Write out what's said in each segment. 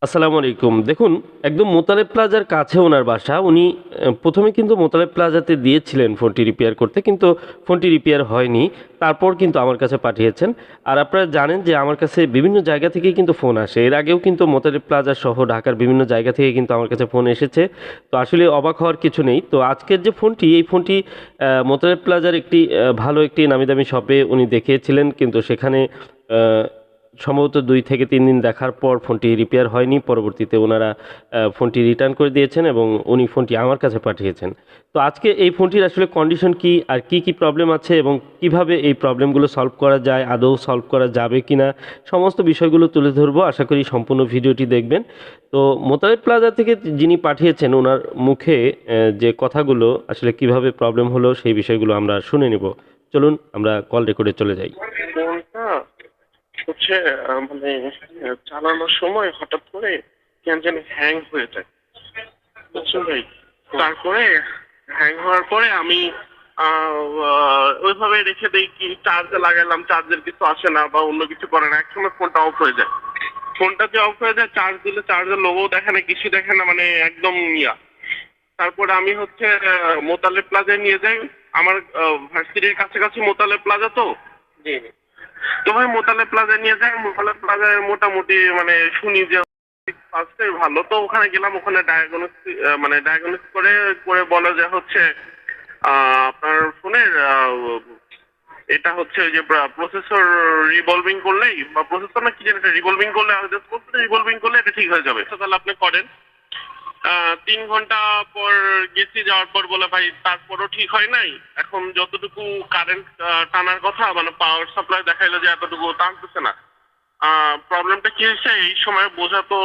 আসসালামু আলাইকুম। দেখুন, একদম মোতালেব প্লাজার কাছে উনার বাসা। উনি ১ম এ কিন্তু মোতালেব প্লাজাতে দিয়েছিলেন ফোনটি রিপেয়ার করতে, কিন্তু ফোনটি রিপেয়ার হয়নি। তারপর কিন্তু আমার কাছে পাঠিয়েছেন। আর আপনারা জানেন যে আমার কাছে বিভিন্ন জায়গা থেকেই কিন্তু ফোন আসে। এর আগেও কিন্তু মোতালেব প্লাজা সহ ঢাকার বিভিন্ন জায়গা থেকে কিন্তু আমার কাছে ফোন এসেছে। তো আসলে অবাক হওয়ার কিছু নেই। তো আজকের যে ফোনটি, এই ফোনটি মোতালেব প্লাজার একটি ভালো একটি নামি-দামি শপে উনি দেখিয়েছিলেন, কিন্তু সেখানে আ সম্ভবত ২ থেকে ৩ দিন দেখার পর ফোনটি রিপেয়ার হয়নি। পরবর্তীতে উনারা ফোনটি রিটার্ন করে দিয়েছেন এবং উনি ফোনটি আমার কাছে পাঠিয়েছেন। তো আজকে এই ফোনটির আসলে কন্ডিশন কী, আর কী প্রবলেম আছে এবং কিভাবে এই প্রবলেমগুলো সলভ করা যায়, আদৌ সলভ করা যাবে কিনা, সমস্ত বিষয়গুলো তুলে ধরবো। আশা করি সম্পূর্ণ ভিডিওটি দেখবেন। তো মোতালেব প্লাজা থেকে যিনি পাঠিয়েছেন, উনার মুখে যে কথাগুলো আসলে কিভাবে প্রবলেম হলো সেই বিষয়গুলো আমরা শুনে নিব। চলুন আমরা কল রেকর্ডে চলে যাই। ফোনটা হচ্ছে মানে চালানোর সময় হঠাৎ করে কেন জানি হ্যাং হয়ে যায়, বুঝছেন ভাই? তারপরে হ্যাং হওয়ার পরে আমি ওইভাবে রেখে দেই, কি চার্জে লাগালাম, চার্জের কিছু আসে না বা অন্য কিছু করে না, একসময় ফোনটা অফ হয়ে যায়। ফোনটা যে অফ হয়ে যায়, চার্জ দিলে চার্জের লোগো দেখে না, কিছু দেখে না, মানে একদম ইয়া। তারপরে আমি হচ্ছে মোতালেব প্লাজায় নিয়ে যাই। আমার ভার্সিটির কাছাকাছি মোতালেব প্লাজা, তো জি জি। তো ভাই মোতালেব প্লাজায় নিয়ে যাই। মোতালেব প্লাজায় মোটামুটি মানে শুনি যে ফার্স্টে ভালো, তো ওখানে গেলাম। ওখানে ডায়াগনোস করে করে বলে যে হচ্ছে আপনার ফোনের এটা হচ্ছে ওই যে প্রসেসর রিভলভিং করলেই, বা প্রসেসর না কি জানি, রিভলভিং করলে রিভলভিং করলে এটা ঠিক হয়ে যাবে। তো তাহলে আপনি করেন। ৩ ঘন্টা পর গেছি, যাওয়ার পর বলে ভাই তারপরও ঠিক হয় নাই। এখন যতটুকু কারেন্ট টানার কথা, মানে পাওয়ার সাপ্লাই দেখাইলো যে এতটুকু টানতেছে না। প্রবলেমটা কি হয়েছে এই সময় বোঝা তো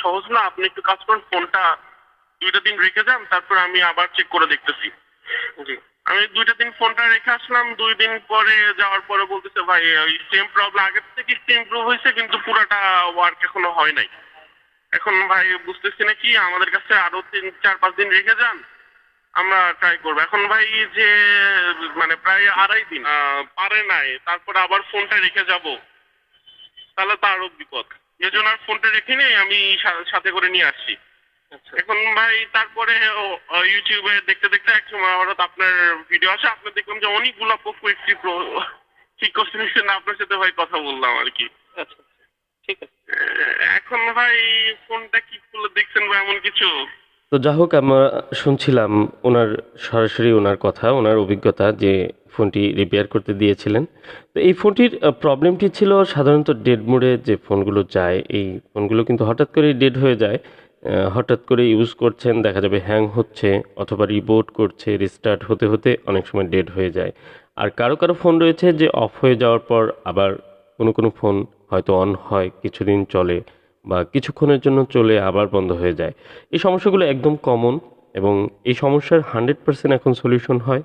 সহজ না। আপনি একটু কাজ করেন, ফোনটা ২টা দিন রেখে যান, তারপর আমি আবার চেক করে দেখতেছি। জি। আমি ২টা দিন ফোনটা রেখে আসলাম। ২ দিন পরে যাওয়ার পরে বলতেছে ভাই ওই সেম প্রবলেম, আগের থেকে একটু ইমপ্রুভ হয়েছে কিন্তু পুরাটা ওয়ার্ক এখনো হয় নাই। এখন ভাই বুঝতেছি না, কি আমাদের কাছে আরো ৩-৪-৫ দিন রেখে যান, আমরা ট্রাই করবো। এখন ভাই যে মানে প্রায় ২.৫ দিন পারে নাই, তারপরে আবার ফোনটা রেখে যাব, তাহলে তো আরো বিপদ। এজন্য আর ফোনটা রেখে নেই, আমি সাথে করে নিয়ে আসছি। এখন ভাই তারপরে ইউটিউবে দেখতে দেখতে এক সময় হঠাৎ আপনার ভিডিও আসে, আপনি দেখলাম যে অনেকগুলো পোকো এক্স3 প্রো ঠিক করছেন, আপনার সাথে ভাই কথা বললাম আর কি। আচ্ছা, ঠিক আছে। এখন ভাই ফোনটা কি খুলে দেখছেন বা এমন কিছু? তো যা হোক, আমরা শুনছিলাম ওনার সরাসরি ওনার কথা, ওনার অভিজ্ঞতা যে ফোনটি রিপেয়ার করতে দিয়েছিলেন। তো এই ফোনটির প্রবলেমটি ছিল সাধারণত ডেড মোডে যে ফোনগুলো যায়, এই ফোনগুলো কিন্তু হঠাৎ করেই ডেড হয়ে যায়। হঠাৎ করে ইউজ করছেন, দেখা যাবে হ্যাং হচ্ছে অথবা রিবোট করছে, রিস্টার্ট হতে হতে অনেক সময় ডেড হয়ে যায়। আর কারো ফোন রয়েছে যে অফ হয়ে যাওয়ার পর আবার কোনো ফোন হয়তো অন হয়, কিছুদিন চলে বা কিছুক্ষণের জন্য চলে আবার বন্ধ হয়ে যায়। এই সমস্যাগুলো একদম কমন এবং এই সমস্যার 100% এখন সলিউশন হয়।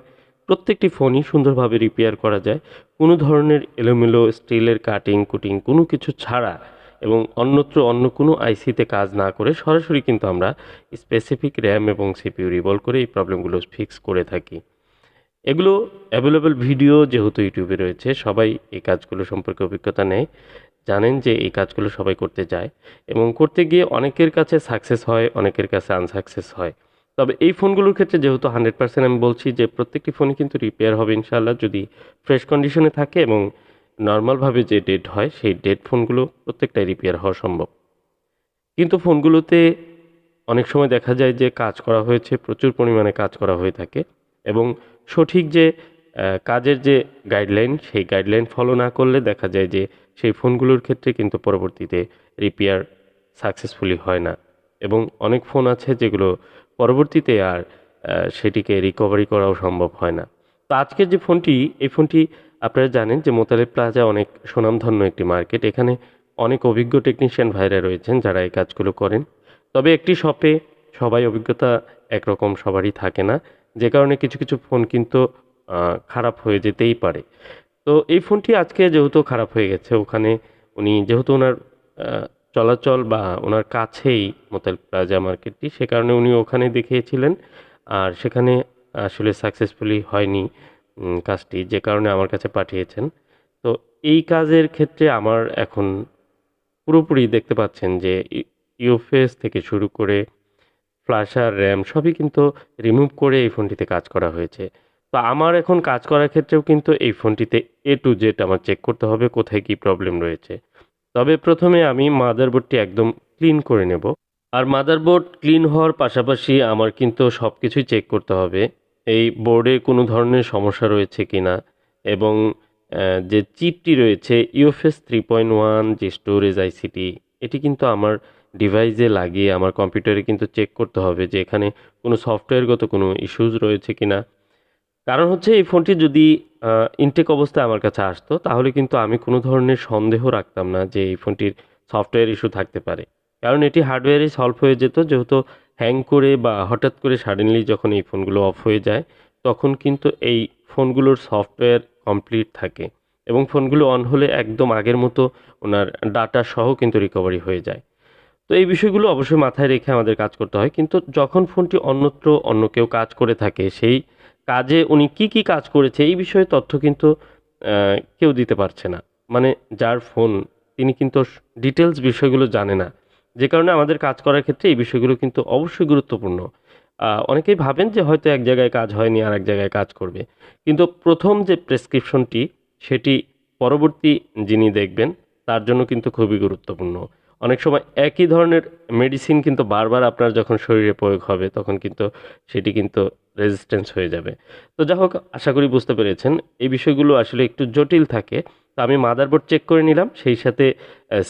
প্রত্যেকটি ফোনই সুন্দরভাবে রিপেয়ার করা যায়। কোনো ধরনের এলোমেলো স্টিলের কাটিং-কুটিং কোনো কিছু ছাড়া এবং অন্যত্র অন্য কোনো আইসিতে কাজ না করে সরাসরি কিন্তু আমরা স্পেসিফিক র্যাম এবং সিপিইউ রিভলভ করে এই প্রবলেমগুলো ফিক্স করে থাকি। এগুলো অ্যাভেলেবল ভিডিও যেহেতু ইউটিউবে রয়েছে, সবাই এই কাজগুলো সম্পর্কে অভিজ্ঞতা নেয়। জানেন যে এই কাজগুলো সবাই করতে যায় এবং করতে গিয়ে অনেকের কাছে সাকসেস হয়, অনেকের কাছে আনসাকসেস হয়। তবে এই ফোনগুলোর ক্ষেত্রে যেহেতু 100% আমি বলছি যে প্রত্যেকটি ফোনই কিন্তু রিপেয়ার হবে ইনশাআল্লাহ, যদি ফ্রেশ কন্ডিশনে থাকে এবং নরমালভাবে যে ডেড হয় সেই ডেড ফোনগুলো প্রত্যেকটাই রিপেয়ার হওয়া সম্ভব। কিন্তু ফোনগুলোতে অনেক সময় দেখা যায় যে কাজ করা হয়েছে, প্রচুর পরিমাণে কাজ করা হয়ে থাকে এবং সঠিক যে কাজের যে গাইডলাইন, সেই গাইডলাইন ফলো না করলে দেখা যায় যে সেই ফোনগুলোর ক্ষেত্রে কিন্তু পরবর্তীতে রিপেয়ার সাকসেসফুলি হয় না এবং অনেক ফোন আছে যেগুলো পরবর্তীতে আর সেটিকে রিকভারি করাও সম্ভব হয় না। তো আজকের যে ফোনটি, এই ফোনটি আপনারা জানেন যে মোতালেব প্লাজা অনেক সুনামধন্য একটি মার্কেট। এখানে অনেক অভিজ্ঞ টেকনিশিয়ান ভাইরা রয়েছেন যারা এই কাজগুলো করেন। তবে একটি শপে সবাই অভিজ্ঞতা একরকম সবারই থাকে না, যে কারণে কিছু ফোন কিন্তু খারাপ হয়ে যেতেই পারে। তো এই ফোনটি আজকে যেহেতু খারাপ হয়ে গেছে, ওখানে উনি যেহেতু ওনার চলাচল বা ওনার কাছেই মোতালেব প্লাজা মার্কেটটি, সে কারণে উনি ওখানে দেখিয়েছিলেন। আর সেখানে আসলে সাকসেসফুলি হয়নি কাজটি, যে কারণে আমার কাছে পাঠিয়েছেন। তো এই কাজের ক্ষেত্রে আমার এখন পুরোপুরি দেখতে পাচ্ছেন যে ইউএফএস থেকে শুরু করে ফ্ল্যাশ আর র্যাম সবই কিন্তু রিমুভ করে এই ফোনটিতে কাজ করা হয়েছে। তো আমার এখন কাজ করার ক্ষেত্রেও কিন্তু এই ফোনটিতে A to Z আমার চেক করতে হবে কোথায় কী প্রবলেম রয়েছে। তবে প্রথমে আমি মাদারবোর্ডটি একদম ক্লিন করে নেব। আর মাদারবোর্ড ক্লিন হওয়ার পাশাপাশি আমার কিন্তু সবকিছুই চেক করতে হবে। এই বোর্ডে কোনো ধরনের সমস্যা রয়েছে কিনা এবং যে চিপটি রয়েছে ইউএফএস 3.1 যে স্টোরেজ আইসিটি এটি কিন্তু আমার ডিভাইসে লাগিয়ে আমার কম্পিউটারে কিন্তু চেক করতে হবে যে এখানে কোনো সফটওয়্যারগত কোনো ইস্যুস রয়েছে কিনা। কারণ হচ্ছে এই ফোনটি যদি ইনটেক অবস্থায় আমার কাছে আসতো তাহলে কিন্তু আমি কোনো ধরনের সন্দেহ রাখতাম না যে এই ফোনটির সফটওয়্যার ইস্যু থাকতে পারে। কারণ এটি হার্ডওয়্যারেই সলভ হয়ে যেত, যেহেতু হ্যাং করে বা হঠাৎ করে সাডেনলি যখন এই ফোনগুলো অফ হয়ে যায় তখন কিন্তু এই ফোনগুলোর সফটওয়্যার কমপ্লিট থাকে এবং ফোনগুলো অন হলে একদম আগের মতো ওনার ডাটা সহ কিন্তু রিকভারি হয়ে যায়। তো এই বিষয়গুলো অবশ্যই মাথায় রেখে আমাদের কাজ করতে হয়। কিন্তু যখন ফোনটি অন্যত্র অন্য কেউ কাজ করে থাকে, সেই কাজে উনি কি, কি কাজ করেছে এই বিষয়ে তথ্য কিন্তু কেউ দিতে পারছে না। মানে যার ফোন তিনি কিন্তু ডিটেইলস বিষয়গুলো জানে না। যে কারণে আমাদের কাজ করার ক্ষেত্রে এই বিষয়গুলো কিন্তু অবশ্যই গুরুত্বপূর্ণ। অনেকেই ভাবেন যে হয়তো এক জায়গায় কাজ হয়নি আরেক জায়গায় কাজ করবে। কিন্তু ১ম যে প্রেসক্রিপশনটি সেটি পরবর্তী যিনি দেখবেন তার জন্য কিন্তু খুবই গুরুত্বপূর্ণ। অনেক সময় একই ধরনের মেডিসিন কিন্তু বারবার আপনার যখন শরীরে প্রয়োগ হবে তখন কিন্তু সেটি কিন্তু রেজিস্ট্যান্স হয়ে যাবে। তো যাই হোক, আশা করি বুঝতে পেরেছেন। এই বিষয়গুলো আসলে একটু জটিল থাকে। তো আমি মাদারবোর্ড চেক করে নিলাম, সেই সাথে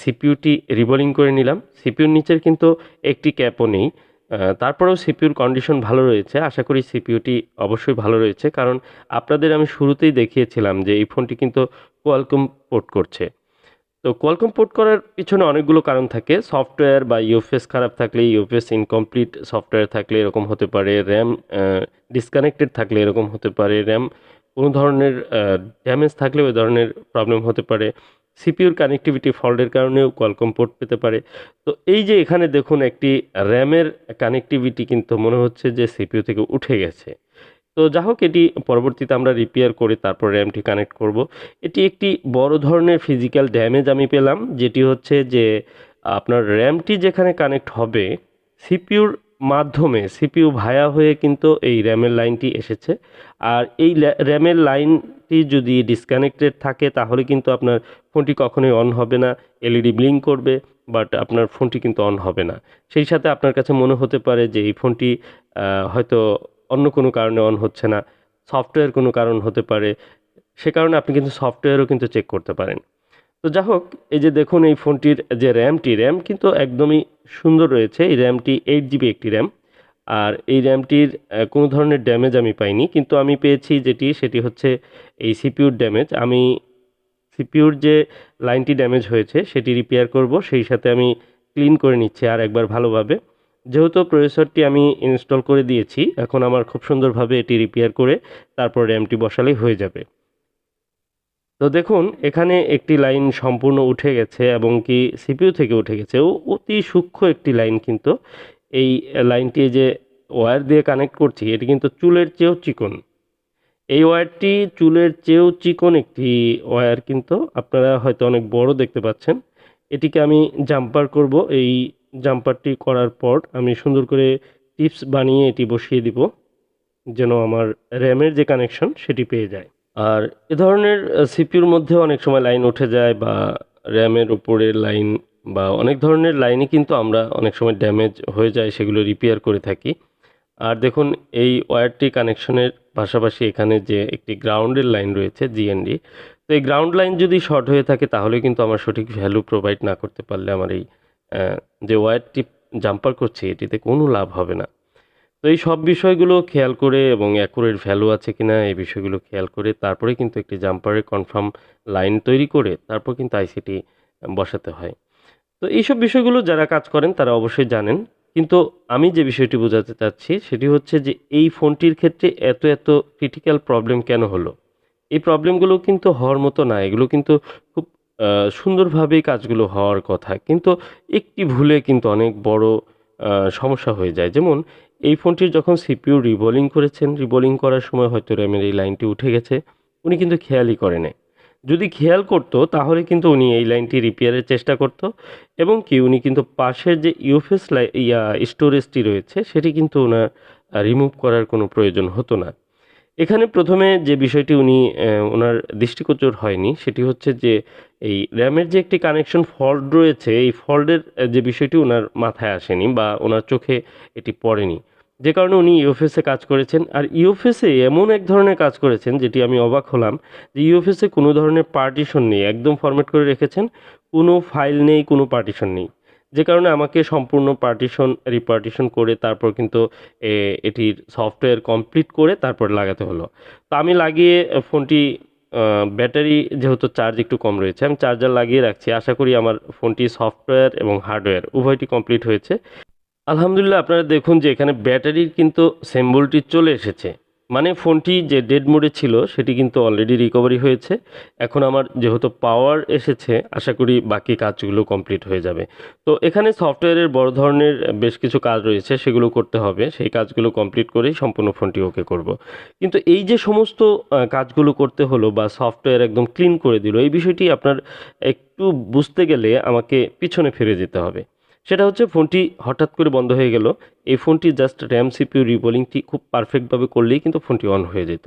সিপিইউটি রিবোলিং করে নিলাম। সিপিইউর নিচের কিন্তু একটি ক্যাপও নেই। তারপরেও সিপিইউর কন্ডিশন ভালো রয়েছে। আশা করি সিপিইউটি অবশ্যই ভালো রয়েছে। কারণ আপনাদের আমি শুরুতেই দেখিয়েছিলাম যে এই ফোনটি কিন্তু Qualcomm পোর্ট করছে। তো কোয়ালকম পোর্ট করার পিছনে অনেকগুলো কারণ থাকে। সফটওয়্যার বা ইউএফএস খারাপ থাকলে, ইউএফএস ইনকমপ্লিট সফটওয়্যার থাকলে এরকম হতে পারে, র্যাম ডিসকানেক্টেড থাকলে এরকম হতে পারে, র্যাম কোনো ধরনের ড্যামেজ থাকলে ওই ধরনের প্রবলেম হতে পারে, সিপিইউর কানেক্টিভিটি ফল্টের কারণেও কোয়ালকম পোর্ট পেতে পারে। তো এই যে এখানে দেখুন একটি র্যামের কানেক্টিভিটি কিন্তু মনে হচ্ছে যে সিপিইউ থেকে উঠে গেছে। তো যা হোক, এটি পরবর্তীতে আমরা রিপেয়ার করে তারপর র্যামটি কানেক্ট করব। এটি একটি বড় ধরনের ফিজিক্যাল ড্যামেজ আমি পেলাম, যেটি হচ্ছে যে আপনার র্যামটি যেখানে কানেক্ট হবে সিপিইউর মাধ্যমে সিপিইউ ভায়া হয়ে কিন্তু এই র্যামের লাইনটি এসেছে। আর এই র্যামের লাইনটি যদি ডিসকানেক্টেড থাকে তাহলে কিন্তু আপনার ফোনটি কখনোই অন হবে না। এলইডি ব্লিঙ্ক করবে, বাট আপনার ফোনটি কিন্তু অন হবে না। সেই সাথে আপনার কাছে মনে হতে পারে যে এই ফোনটি হয়তো অন্য কোনো কারণে অন হচ্ছে না, সফটওয়্যার কোনো কারণ হতে পারে। সে কারণে আপনি কিন্তু সফটওয়্যারও কিন্তু চেক করতে পারেন। তো যা হোক, এই যে দেখুন এই ফোনটির যে র্যাম কিন্তু একদমই সুন্দর রয়েছে। এই র্যামটি 8 জিবি একটি র্যাম। আর এই র্যামটির কোনো ধরনের ড্যামেজ আমি পাইনি। কিন্তু আমি পেয়েছি সেটি হচ্ছে এই সিপিইউর ড্যামেজ। আমি সিপিইউর যে লাইনটি ড্যামেজ হয়েছে সেটি রিপেয়ার করব। সেই সাথে আমি ক্লিন করে নিচ্ছি আরেকবার ভালোভাবে। যেহেতু প্রসেসরটি আমি ইনস্টল করে দিয়েছি, এখন আমার খুব সুন্দরভাবে এটি রিপেয়ার করে তারপর র্যামটি বসালেই হয়ে যাবে। তো দেখুন এখানে একটি লাইন সম্পূর্ণ উঠে গেছে এবং কি সিপিইউ থেকে উঠে গেছে। অতি সূক্ষ্ম একটি লাইন কিন্তু। এই লাইনটি যে ওয়্যার দিয়ে কানেক্ট করছি এটি কিন্তু চুলের চেয়েও চিকন। এই ওয়্যারটি চুলের চেয়েও চিকন একটি ওয়্যার, কিন্তু আপনারা হয়তো অনেক বড় দেখতে পাচ্ছেন। এটিকে আমি জাম্পার করব। এই জাম্পারটি করার পর আমি সুন্দর করে টিপস বানিয়ে এটি বসিয়ে দিব যেন আমার র্যামের যে কানেকশন সেটি পেয়ে যায়। আর এ ধরনের সিপিইউর মধ্যেও অনেক সময় লাইন উঠে যায় বা র্যামের উপরের লাইন বা অনেক ধরনের লাইনই কিন্তু আমরা অনেক সময় ড্যামেজ হয়ে যায়, সেগুলো রিপেয়ার করে থাকি। আর দেখুন এই ওয়্যারটি কানেকশনের পাশাপাশি এখানে যে একটি গ্রাউন্ডের লাইন রয়েছে জিএনডি, তো এই গ্রাউন্ড লাইন যদি শর্ট হয়ে থাকে তাহলে কিন্তু আমার সঠিক ভ্যালু প্রোভাইড না করতে পারলে আমার এই যে ওয়্যারটি জাম্পার করছি এটিতে কোনো লাভ হবে না। তো এই সব বিষয়গুলো খেয়াল করে এবং অ্যাকুরেট ভ্যালু আছে কিনা এই বিষয়গুলো খেয়াল করে তারপরে কিন্তু একটি জাম্পারের কনফার্ম লাইন তৈরি করে তারপর কিন্তু আইসিটি বসাতে হয়। তো এইসব বিষয়গুলো যারা কাজ করেন তারা অবশ্যই জানেন। কিন্তু আমি যে বিষয়টি বোঝাতে চাচ্ছি সেটি হচ্ছে যে এই ফোনটির ক্ষেত্রে এত ক্রিটিক্যাল প্রবলেম কেন হলো? এই প্রবলেমগুলো কিন্তু হওয়ার মতো না। এগুলো কিন্তু খুব সুন্দরভাবেই কাজগুলো হওয়ার কথা। কিন্তু একটি ভুলে কিন্তু অনেক বড় সমস্যা হয়ে যায়। যেমন এই ফোনটির যখন সিপিইউ রিবোলিং করেছেন, রিবোলিং করার সময় হয়তো র্যামের এই লাইনটি উঠে গেছে। উনি কিন্তু খেয়ালই করে নাই। যদি খেয়াল করতো তাহলে কিন্তু উনি এই লাইনটি রিপেয়ারের চেষ্টা করতো এবং কি উনি কিন্তু পাশের যে ইউএফএস স্টোরেজটি রয়েছে সেটি কিন্তু ওনার রিমুভ করার কোনো প্রয়োজন হতো না। এখানে প্রথমে যে বিষয়টি উনি ওনার দৃষ্টিগোচর হয়নি সেটি হচ্ছে যে এই র্যামের যে একটি কানেকশন ফল্ট রয়েছে এই ফল্টের যে বিষয়টি ওনার মাথায় আসেনি বা ওনার চোখে এটি পড়েনি, যে কারণে উনি ইউএফএসে কাজ করেছেন। আর ইউএফএসে এমন এক ধরনের কাজ করেছেন যেটি আমি অবাক হলাম, যে ইউএফএসে কোনো ধরনের পার্টিশন নেই, একদম ফরম্যাট করে রেখেছেন, কোনো ফাইল নেই, কোনো পার্টিশন নেই, যে কারণে আমাকে সম্পূর্ণ পার্টিশন রিপার্টিশন করে তারপর কিন্তু এটির সফটওয়্যার কমপ্লিট করে তারপর লাগাতে হলো। তো আমি লাগিয়ে ফোনটি ব্যাটারি যেহেতু চার্জ একটু কম রয়েছে আমি চার্জার লাগিয়ে রাখছি, আশা করি আমার ফোনটি সফটওয়্যার এবং হার্ডওয়্যার উভয়টি কমপ্লিট হয়েছে। আলহামদুলিল্লাহ আপনারা দেখুন যে এখানে ব্যাটারির কিন্তু সিম্বলটি চলে এসেছে, মানে ফোনটি যে ডেড মোডে ছিল সেটি কিন্তু অলরেডি রিকভারি হয়েছে। এখন আমার যেহেতু পাওয়ার এসেছে আশা করি বাকি কাজগুলো কমপ্লিট হয়ে যাবে। তো এখানে সফটওয়্যারের বড় ধরনের বেশ কিছু কাজ রয়েছে, সেগুলো করতে হবে, সেই কাজগুলো কমপ্লিট করেই সম্পূর্ণ ফোনটি ওকে করব। কিন্তু এই যে সমস্ত কাজগুলো করতে হলো বা সফটওয়্যার একদম ক্লিন করে দিল, এই বিষয়টি আপনার একটু বুঝতে গেলে আমাকে পিছনে ফিরে যেতে হবে। সেটা হচ্ছে ফোনটি হঠাৎ করে বন্ধ হয়ে গেল। এই ফোনটি জাস্ট র্যাম সিপিইউ রিবোলিংটি খুব পারফেক্টভাবে করলেই কিন্তু ফোনটি অন হয়ে যেত।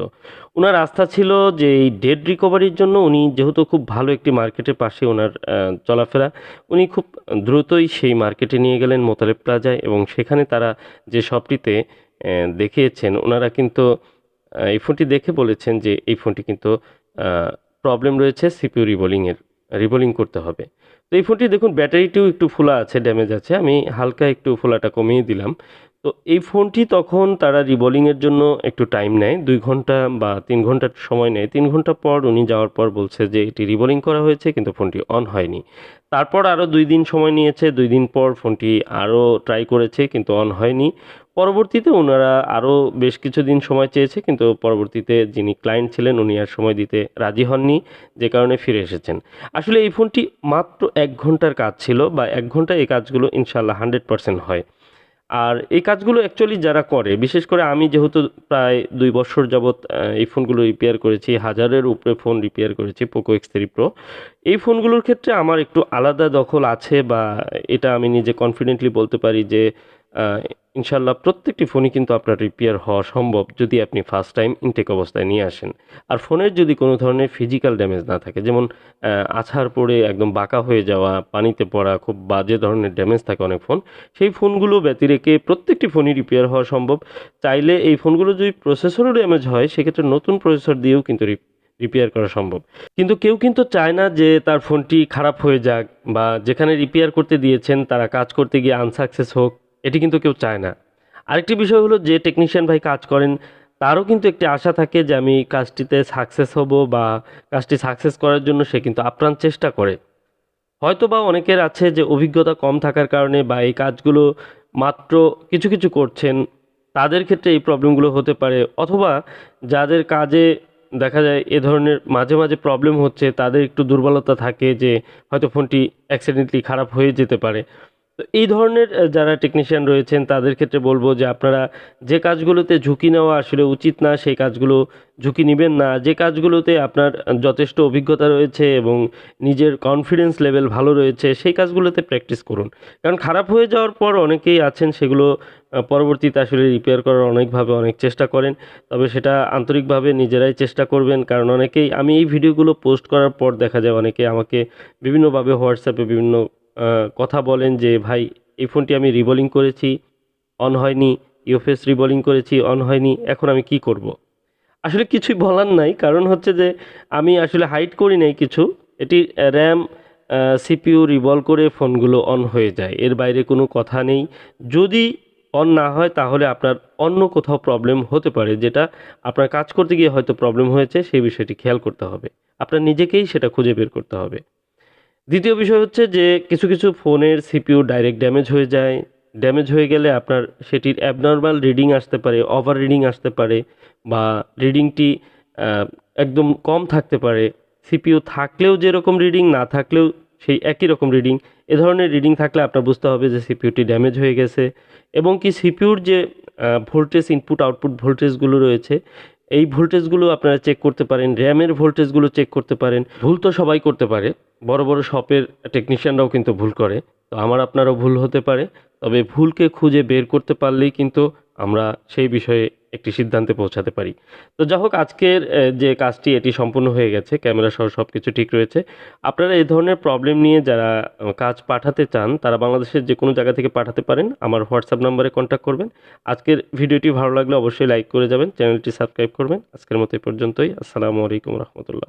উনার আস্থা ছিল যে এই ডেড রিকভারির জন্য উনি যেহেতু খুব ভালো একটি মার্কেটের পাশে ওনার চলাফেরা, উনি খুব দ্রুতই সেই মার্কেটে নিয়ে গেলেন মোতালেব প্লাজায় এবং সেখানে তারা যে শপটিতে দেখিয়েছেন ওনারা কিন্তু এই ফোনটি দেখে বলেছেন যে এই ফোনটি কিন্তু প্রবলেম রয়েছে সিপিইউ রিবোলিং করতে হবে। তো এই ফোনটি দেখুন ব্যাটারিটিও একটু ফোলা আছে, ড্যামেজ আছে, আমি হালকা একটু ফোলাটা কমিয়ে দিলাম। তো এই ফোনটি তখন তারা রিবোলিংয়ের জন্য একটু টাইম নেয়, 2 ঘন্টা বা 3 ঘন্টার সময় নেয়। 3 ঘন্টা পর উনি যাওয়ার পর বলছে যে এটি রিবোলিং করা হয়েছে কিন্তু ফোনটি অন হয়নি। তারপর আরও 2 দিন সময় নিয়েছে, 2 দিন পর ফোনটি আরও ট্রাই করেছে কিন্তু অন হয়নি। পরবর্তীতে ওনারা আরও বেশ কিছুদিন সময় চেয়েছে কিন্তু পরবর্তীতে যিনি ক্লায়েন্ট ছিলেন উনি আর সময় দিতে রাজি হননি, যে কারণে ফিরে এসেছেন। আসলে এই ফোনটি মাত্র 1 ঘন্টার কাজ ছিল বা 1 ঘন্টায় এই কাজগুলো ইনশাআল্লাহ 100% হয়। আর এই কাজগুলো অ্যাকচুয়ালি যারা করে, বিশেষ করে আমি যেহেতু প্রায় 2 বছর যাবৎ এই ফোনগুলো রিপেয়ার করেছি, 1000-এর উপরে ফোন রিপেয়ার করেছি Poco X3 Pro। এই ফোনগুলোর ক্ষেত্রে আমার একটু আলাদা দখল আছে বা এটা আমি নিজে কনফিডেন্টলি বলতে পারি যে আ ইনশাআল্লাহ প্রত্যেকটি ফোনই কিন্তু আপনার রিপেয়ার হওয়া সম্ভব যদি আপনি ফার্স্ট টাইম ইনটেক অবস্থায় নিয়ে আসেন। আর ফোনের যদি কোনো ধরনের ফিজিক্যাল ড্যামেজ না থাকে, যেমন আছাড় পড়ে একদম বাঁকা হয়ে যাওয়া, পানিতে পড়া, খুব বাজে ধরনের ড্যামেজ থাকে অনেক ফোন, সেই ফোনগুলো ব্যতি রেখে প্রত্যেকটি ফোনই রিপেয়ার হওয়া সম্ভব। চাইলে এই ফোনগুলো যদি প্রসেসরও ড্যামেজ হয় সেক্ষেত্রে নতুন প্রসেসর দিয়েও কিন্তু রিপেয়ার করা সম্ভব। কিন্তু কেউ কিন্তু চায় না যে তার ফোনটি খারাপ হয়ে যাক বা যেখানে রিপেয়ার করতে দিয়েছেন তারা কাজ করতে গিয়ে আনসাকসেস হোক, এটি কিন্তু কেউ চায় না। আরেকটি বিষয় হলো যে টেকনিশিয়ান ভাই কাজ করেন তারও কিন্তু একটি আশা থাকে যে আমি কাজটিতে সাকসেস হব বা কাজটি সাকসেস করার জন্য সে কিন্তু আপ্রাণ চেষ্টা করে। হয়তোবা অনেকের আছে যে অভিজ্ঞতা কম থাকার কারণে বা এই কাজগুলো মাত্র কিছু কিছু করছেন, তাদের ক্ষেত্রে এই প্রবলেমগুলো হতে পারে, অথবা যাদের কাজে দেখা যায় এ ধরনের মাঝে মাঝে প্রবলেম হচ্ছে তাদের একটু দুর্বলতা থাকে যে হয়তো ফোনটি অ্যাক্সিডেন্টলি খারাপ হয়ে যেতে পারে। তো এই ধরনের যারা টেকনিশিয়ান রয়েছেন তাদের ক্ষেত্রে বলবো যে আপনারা যে কাজগুলোতে ঝুঁকি নেওয়া আসলে উচিত না সেই কাজগুলো ঝুঁকি নেবেন না। যে কাজগুলোতে আপনার যথেষ্ট অভিজ্ঞতা রয়েছে এবং নিজের কনফিডেন্স লেভেল ভালো রয়েছে সেই কাজগুলোতে প্র্যাকটিস করুন। কারণ খারাপ হয়ে যাওয়ার পর অনেকেই আছেন সেগুলো পরবর্তীতে আসলে রিপেয়ার করার অনেকভাবে অনেক চেষ্টা করেন। তবে সেটা আন্তরিকভাবে নিজেরাই চেষ্টা করবেন, কারণ অনেকেই আমি এই ভিডিওগুলো পোস্ট করার পর দেখা যায় অনেকে আমাকে বিভিন্নভাবে হোয়াটসঅ্যাপে বিভিন্ন কথা বলেন যে ভাই এই ফোনটি আমি রিবোলিং করেছি, অন হয়নি, ইউএফএস রিবোলিং করেছি, অন হয়নি, এখন আমি কি করব? আসলে কিছুই বলার নাই, কারণ হচ্ছে যে আমি আসলে হাইড করি নাই কিছু। এটি র্যাম সিপিইউ রিভলভ করে ফোনগুলো অন হয়ে যায়, এর বাইরে কোনো কথা নেই। যদি অন না হয় তাহলে আপনার অন্য কোথাও প্রবলেম হতে পারে, যেটা আপনার কাজ করতে গিয়ে হয়তো প্রবলেম হয়েছে, সেই বিষয়টি খেয়াল করতে হবে। আপনার নিজেকেই সেটা খুঁজে বের করতে হবে। দ্বিতীয় বিষয় হচ্ছে যে কিছু কিছু ফোনের সিপিইউ ডাইরেক্ট ড্যামেজ হয়ে যায়। ড্যামেজ হয়ে গেলে আপনার সেটির অ্যাবনরমাল রিডিং আসতে পারে, ওভার রিডিং আসতে পারে বা রিডিংটি একদম কম থাকতে পারে। সিপিইউ থাকলেও যেরকম রিডিং, না থাকলেও সেই একই রকম রিডিং। এ ধরনের রিডিং থাকলে আপনার বুঝতে হবে যে সিপিইউটি ড্যামেজ হয়ে গেছে এবং কি সিপিইউর যে ভোল্টেজ, ইনপুট আউটপুট ভোল্টেজগুলো রয়েছে এই ভোল্টেজগুলো আপনারা চেক করতে পারেন, র্যামের ভোল্টেজগুলো চেক করতে পারেন। ভুল তো সবাই করতে পারে, বড় বড় শপের টেকনিশিয়ানরাও কিন্তু ভুল করে। তো আমার আপনারও ভুল হতে পারে, তবে ভুলকে খুঁজে বের করতে পারলেই কিন্তু আমরা সেই বিষয়ে একটি সিদ্ধান্তে পৌঁছাতে পারি। তো যা হোক, আজকের যে কাজটি এটি সম্পূর্ণ হয়ে গেছে, ক্যামেরা সহ সব কিছু ঠিক রয়েছে। আপনারা এই ধরনের প্রবলেম নিয়ে যারা কাজ পাঠাতে চান তারা বাংলাদেশের যে কোনো জায়গা থেকে পাঠাতে পারেন, আমার হোয়াটসঅ্যাপ নাম্বারে কন্ট্যাক্ট করবেন। আজকের ভিডিওটি ভালো লাগলে অবশ্যই লাইক করে যাবেন, চ্যানেলটি সাবস্ক্রাইব করবেন। আজকের মতো এই পর্যন্তই। আসসালামু আলাইকুম রহমতুল্লাহ।